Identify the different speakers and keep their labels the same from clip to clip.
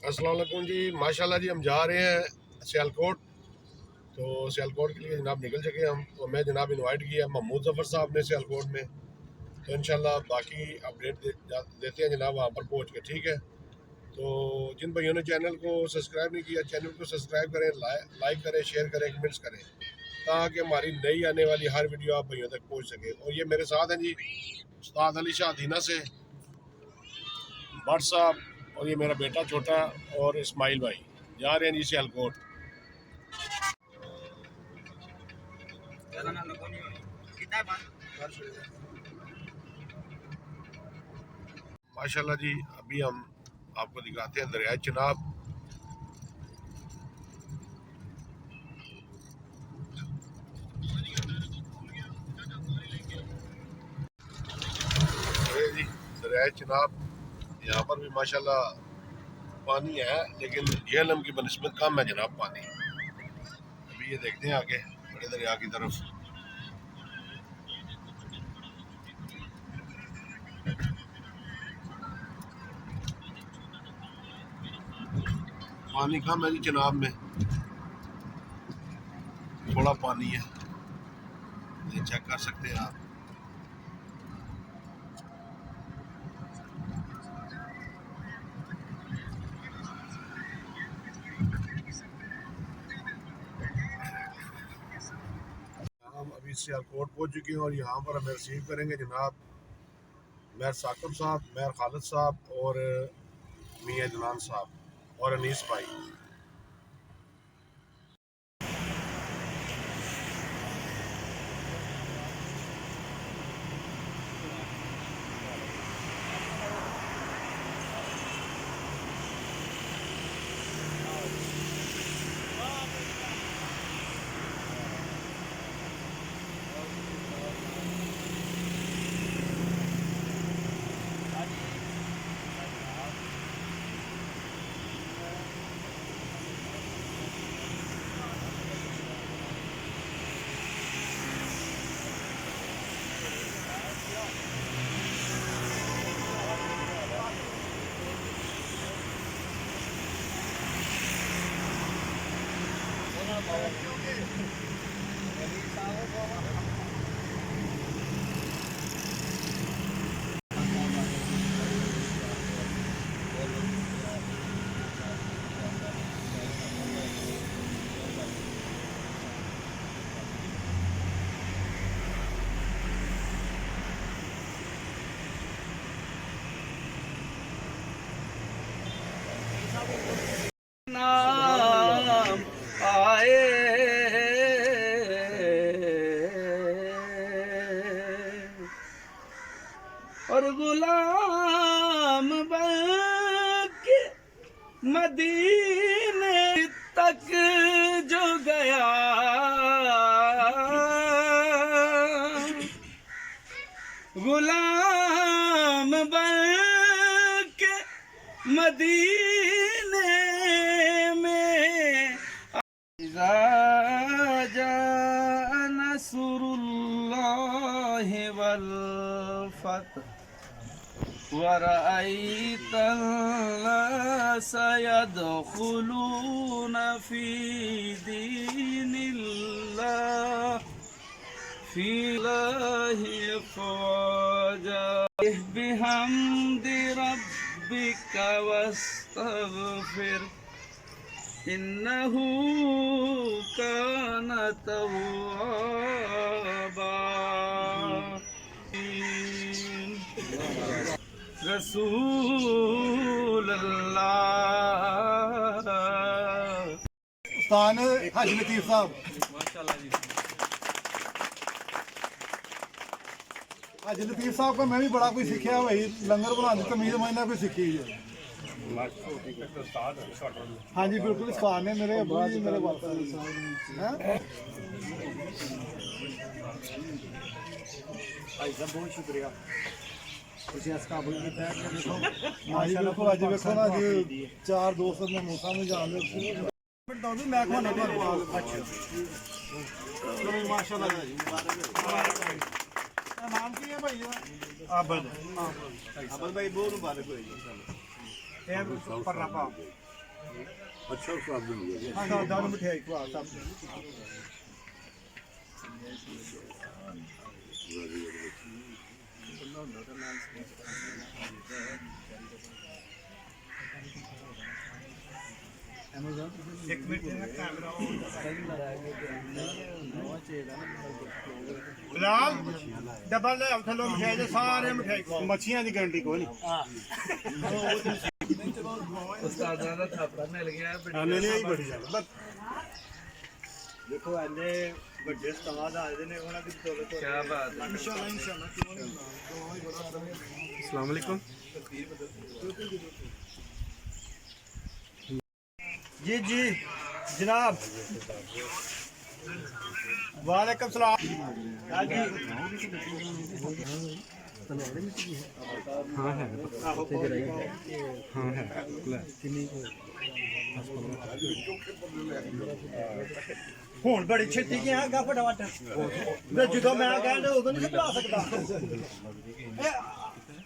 Speaker 1: अस्सलाम वालेकुम जी। माशाल्लाह जी, हम जा रहे हैं सियालकोट। तो सियालकोट के लिए जनाब निकल चुके हम। तो मैं जनाब इनवाइट किया महमूद ज़फ़र साहब ने सियालकोट में। तो इंशाल्लाह बाकी अपडेट देते हैं जनाब वहाँ पर पहुँच के, ठीक है। तो जिन भाइयों ने चैनल को सब्सक्राइब नहीं किया, चैनल को सब्सक्राइब करें, लाइक करें, शेयर करें, कमेंट्स करें, ताकि हमारी नई आने वाली हर वीडियो आप भाइयों तक पहुँच सके। और ये मेरे साथ हैं जी उस्ताद अली शाह दीना से, भट्ट साहब, और ये मेरा बेटा छोटा और इस्माइल भाई जा रहे हैं जी सियालकोट। माशाल्लाह जी, अभी हम आपको दिखाते हैं दरिया चिनाब। ये जी दरिया चिनाब, यहाँ पर भी माशाल्लाह पानी है, लेकिन झेलम की बनस्बत कम है जनाब पानी। अभी ये देखते हैं आगे बड़े दरिया की तरफ। पानी कम है जी चिनाब में, थोड़ा पानी है, ये चेक कर सकते हैं आप। हम अभी सियालकोट पहुंच चुके हैं और यहाँ पर हमें रिसीव करेंगे जनाब मेयर साकिब साहब, मेयर खालिद साहब और मियाँ जलान साहब और अनीस भाई।
Speaker 2: नाम आए और गुलाम बन के मदीने तक जो गया, गुलाम बन के मदीने में इज़ा जाअ नस्रुल्लाहि वल फतह वरअयतन नास यदखुलून फी दीनिल्लाह फिल्लाहि अफ़वाजा बिहम्दि रब्बिका वस्तगफिर इन्नहु कान तव्वाबा। रसूलल्लाह।
Speaker 3: उस्ताद हाजी लतीफ साहब,
Speaker 2: माशाल्लाह जी।
Speaker 3: हाजी लतीफ साहब का मैं भी बड़ा कुछ सीखा भाई, लंगर बनाने की तमीज़ मैंने कोई सीखी है। हाँ जी बिल्कुल, उस्ताद ने मेरे अब्बू जी मेरे बाप
Speaker 4: भाई साहब बहुत शुक्रिया। ਤੁਸੀਂ ਇਸ ਕਾਬਲ ਕੀਤਾ ਹੈ ਕਿ ਦੇਖੋ
Speaker 3: माशाल्लाह को आज देखो ना जी, चार दोस्त अपने मूसा में जान ले तो भी मैं को नहीं अच्छा चलो माशाल्लाह जी। नाम की है भाई? आबद।
Speaker 4: अबल भाई बहुत मुबारक हो
Speaker 3: ये पर रपा
Speaker 1: अच्छा साहब दिन
Speaker 3: हाँ दाल मिठाई खवा सब एक मिनट कैमरा बिलाल डबल ले उठा लो मिठाई दे सारे मिठाई खवाओ मच्छियां दी गारंटी कोई नहीं
Speaker 2: ਉਸਤਾਦਾਂ ਦਾ ਥਾਪੜਾ ਮਿਲ ਗਿਆ
Speaker 3: ਆਨੇ ਨਹੀਂ ਬੜੀ ਜ਼ਿਆਦਾ
Speaker 4: ਦੇਖੋ ਐਨੇ ਵੱਡੇ ਉਸਤਾਦ ਆਏ ਨੇ ਉਹਨਾਂ ਦੀ ਬਦੌਲਤ
Speaker 2: ਕੀ ਬਾਤ ਹੈ
Speaker 3: इंशाल्लाह क्यों नहीं
Speaker 4: अस्सलाम वालेकुम जी जी जनाब वालेकुम सलाम जी हाँ है हाँ है ਹੁਣ ਬੜੀ ਛੇਤੀ ਗਿਆ ਗਾ ਫਟਾਫਟ ਤੇ ਜਦੋਂ ਮੈਂ ਕਹਿੰਦਾ ਉਦੋਂ ਨਹੀਂ ਬੁਲਾ ਸਕਦਾ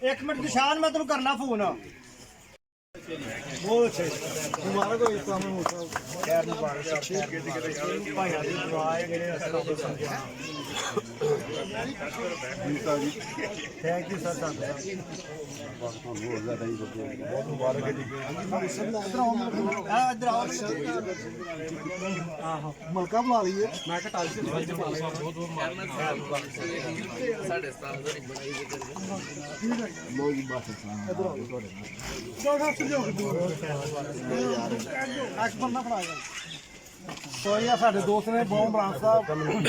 Speaker 4: ਇੱਕ ਮਿੰਟ ਨਿਸ਼ਾਨ ਮੈਂ ਤੈਨੂੰ ਕਰਨਾ ਫੋਨ ਬਹੁਤ ਅੱਛਾ ਮੁਬਾਰਕ ਹੋਏ ਤੁਹਾਨੂੰ ਖੈਰ ਮੁਬਾਰਕ ਭਾਈਆਂ ਦੀ ਦੁਆ ਹੈ ਜਿਹੜੇ ਅਸਲ ਵਿੱਚ ਸਮਝਿਆ ਥੈਂਕ ਯੂ ਸਰ ਤੁਹਾਨੂੰ ਬਹੁਤ ਜ਼ਿਆਦਾ ਹੀ ਬਹੁਤ ਮੁਬਾਰਕ ਹੈ ਜੀ ਇਧਰ ਆਓ ਆਹੋ ਮਲਕਾ ਬੁਲਾ ਲਈਏ ਮੈਂ ਕਿਹਾ ਟਾਲ
Speaker 2: ਸਾਡੇ ਸਾਲ ਦਾ ਨਹੀਂ ਬਣਾਈ ਜ਼ਿਕਰ
Speaker 3: ਲੋਕ ਬਾਤ ਇਧਰ ਆਓ ਤੁਹਾਡੇ ਐਕਸਪਰ ਨਾ ਫੜਾਏਗਾ ਕੋਈ ਆ ਸਾਡੇ ਦੋਸਤ ਨੇ ਬੋਮ ਬਰਾਂਸ ਸਾਹਿਬ ਨਹੀਂ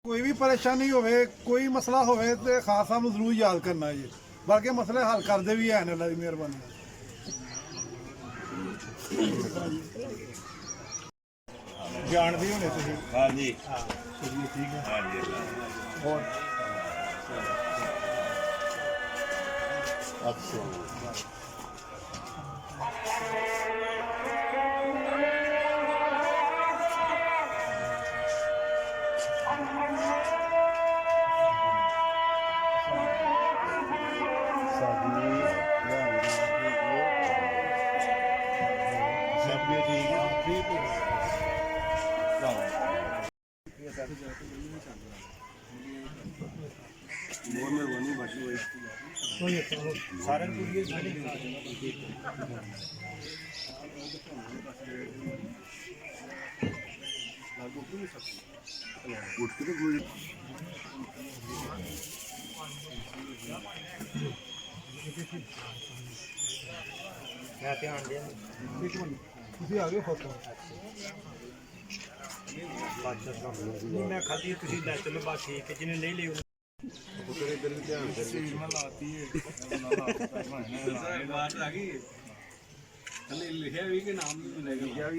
Speaker 3: ਕੋਈ ਵੀ ਪਰੇਸ਼ਾਨੀ ਹੋਵੇ ਕੋਈ ਮਸਲਾ ਹੋਵੇ ਤੇ ਖਾਸ ਸਾਹਿਬ ਨੂੰ ਜ਼ਰੂਰ ਯਾਦ ਕਰਨਾ ਜੀ ਬਾਕੀ ਮਸਲੇ ਹੱਲ ਕਰਦੇ ਵੀ ਹਨ ਅੱਲਾ ਦੀ ਮਿਹਰਬਾਨੀ ਜਾਣਦੇ ਹੋਣੇ ਤੁਸੀਂ
Speaker 1: ਹਾਂਜੀ
Speaker 3: ਚਲਿਏ ਠੀਕ ਹੈ
Speaker 1: ਹਾਂਜੀ
Speaker 3: ਹੋਰ
Speaker 1: अच्छा
Speaker 3: ਸਾਰਿਆਂ ਨੂੰ ਪੂਰੀ
Speaker 4: ਮੈਂ ਧਿਆਨ ਦੇ
Speaker 3: ਤੁਸੀਂ ਆ ਗਏ ਫੋਟੋ
Speaker 4: ਨਹੀਂ ਮੈਂ ਖਾਦੀ ਤੁਸੀਂ ਲੈ ਚਲੋ ਬਸ ਠੀਕ ਹੈ ਜਿਹਨੇ ਨਹੀਂ ਲਈ
Speaker 2: ਬਾਤ ਆ ਗਈ ਥੱਲੇ ਲਿਖਿਆ ਵੀ ਕਿ ਨਾਮ ਨਹੀਂ ਲਿਖਿਆ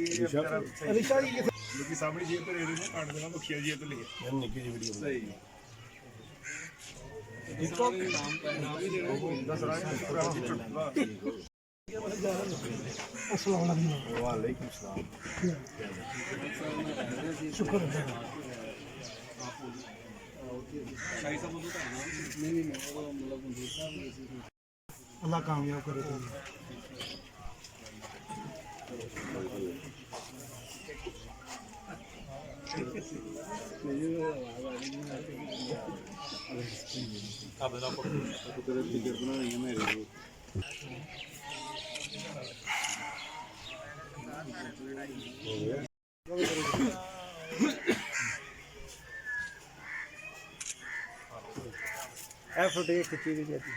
Speaker 3: ਰਿਸ਼ਾ ਜੀ
Speaker 1: लेकिन सामने जेब पर रेडी में काट देना मुखिया जी तो लिखे हम निकी जी वीडियो
Speaker 2: ਸਹੀ
Speaker 3: इसको
Speaker 2: ਨਾਮ ਵੀ ਦੇਣਾ
Speaker 1: दस राय
Speaker 3: अस्सलाम वालेकुम
Speaker 1: वालेकुम सलाम
Speaker 3: शुक्र है
Speaker 2: ਸ਼ਾਹੀ ਸਾਹਿਬ ਨੂੰ ਤਾਂ
Speaker 3: नहीं मतलब अल्लाह कामयाब करे तुम्हें
Speaker 4: फोटो खिंची भी जाती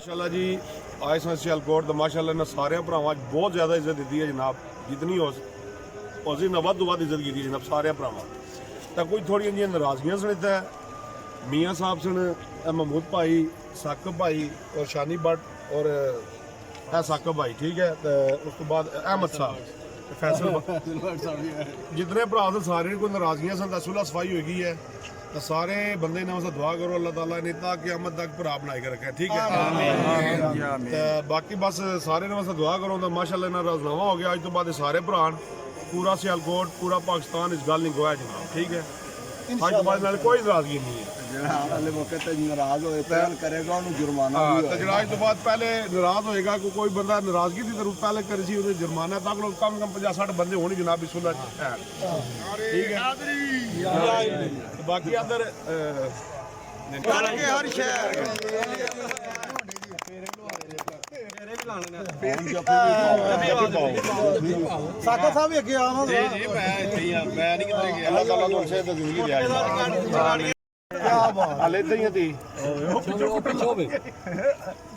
Speaker 1: माशाल्लाह जी आए सन सियालकोट तो माशाल्लाह ने सारे भरावां बहुत ज़्यादा इज्जत दी है जनाब, जितनी हो उसी ने वध तो वध इज्जत की जनाब सारे भरावां। तो कोई थोड़ी जी नाराज़गियां सन इत्थे मियाँ साहब सन, महमूद भाई, साकिब भाई और शानी भट्ट और साकिब भाई, ठीक है। तो उस तो बाद अहमद साहब, फैसल जितने भरा सन सारे कोई नाराज़गियां सन, सुलह सफाई हो गई है। तो सारे बंदे ने उसे दुआ करो अल्लाह ताला ने ताकि क़यामत तक भरा बनाई के रखे, ठीक है। तो बाकी बस सारे ने उसे दुआ करो तो माशाल्लाह इन्ना राज़नामा हो गया। अज तो बाद सारे भरा पूरा सियालकोट पूरा पाकिस्तान इस गल नहीं गवाया जनाब, ठीक है। अज तो बाद कोई नाराज़गी नहीं है।
Speaker 3: नाराज होए पहल करेगा उन्हें जुर्माना
Speaker 1: तो जो अज तो बाद पहले नाराज होएगा कोई बंदा नाराज़गी की जरूरत पहले करे सी उन्हें जुर्माना तक लोग कम 50-60 बंदे होने जनाब सुलह, ठीक है। बाकी अदर
Speaker 3: हर शहर साका साहब अगे आना
Speaker 1: मैं नहीं किधर गया, अल्लाह ताला तो से जिंदगी दे हाले इधर ही थी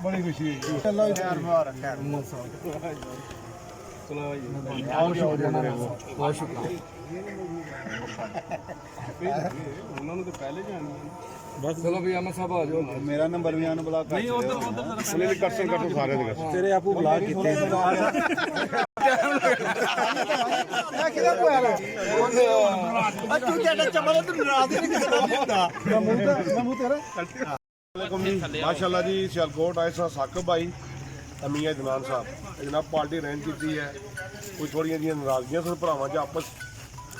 Speaker 3: बड़ी खुशी अल्लाह खैर मार खैर बहुत शुक्रिया
Speaker 2: उन्होंने तो पहले जाना
Speaker 3: बस चलो भी अहमद साहब आ जाओ मेरा नंबर भी आने बुला
Speaker 2: नहीं उधर उधर
Speaker 1: उन्हें भी करसन कर सारे दे
Speaker 3: तेरे आपू बुला कितने मैं किधर को आ रहा तू क्या चमड़ा तू नाराज नहीं किसका होता मैं तेरा
Speaker 1: माशाल्लाह जी सियालकोट आए सा साकिब भाई मियां इदनान साहब जनाब पार्टी अरेंज की है। कोई थोड़ियां जी नाराज़गियां सन भरावां च आपस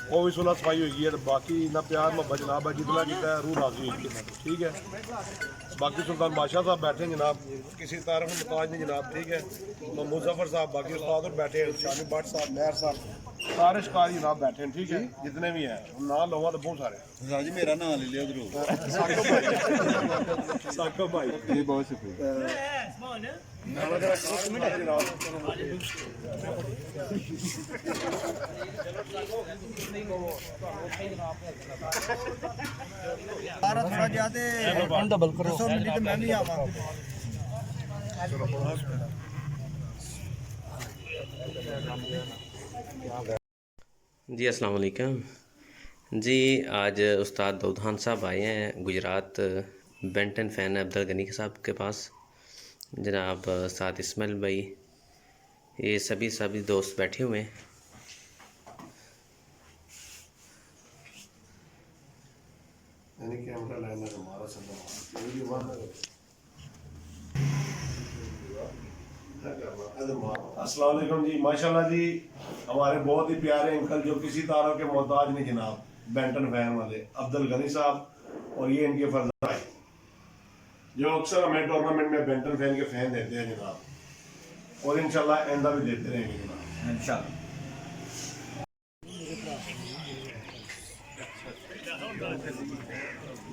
Speaker 1: वो भी सुलह सफाई हुई है। बाकी इन्ना प्यार मोहब्बत जनाब है जितना किया रूह राजी हुई है, ठीक है। बाकी सुल्तान बादशाह साहब बैठे जनाब, किसी तारफ मुताज नहीं जनाब, ठीक है। महमूद जफर साहब बाकी उस्ताद और बैठे हैं, शानी भट्ट साहब, मेहर साहब, सारे शिकारी जनाब बैठे हैं, ठीक है। जितने भी हैं नाम लवा तो बहुत सारे
Speaker 3: राजी मेरा नाम ले लिया जरूर
Speaker 1: साकिब भाई
Speaker 3: जी बहुत शुक्रिया थोड़ा ज्यादा डबल करो तो मैं भी आवा
Speaker 5: जी अस्सलाम वालेकुम जी। आज उस्ताद दाऊद खान साहब आए हैं गुजरात बेंटन फ़ैन अब्दुल गनी साहब के पास, जनाब साथ इस्माइल भाई, ये सभी दोस्त बैठे हुए हैं।
Speaker 1: अस्सलाम वालेकुम जी। माशाल्लाह जी हमारे बहुत ही प्यारे अंकल जो किसी तारों के मोहताज नहीं जनाब, बेंटन फैन वाले अब्दुल गनी साहब और ये इनके फर्जंद भाई जो अक्सर हमें टूर्नामेंट में बेंटन फैन के फैन देते हैं जनाब, और इंशाल्लाह आइंदा भी देते रहेंगे जनाब इंशाल्लाह।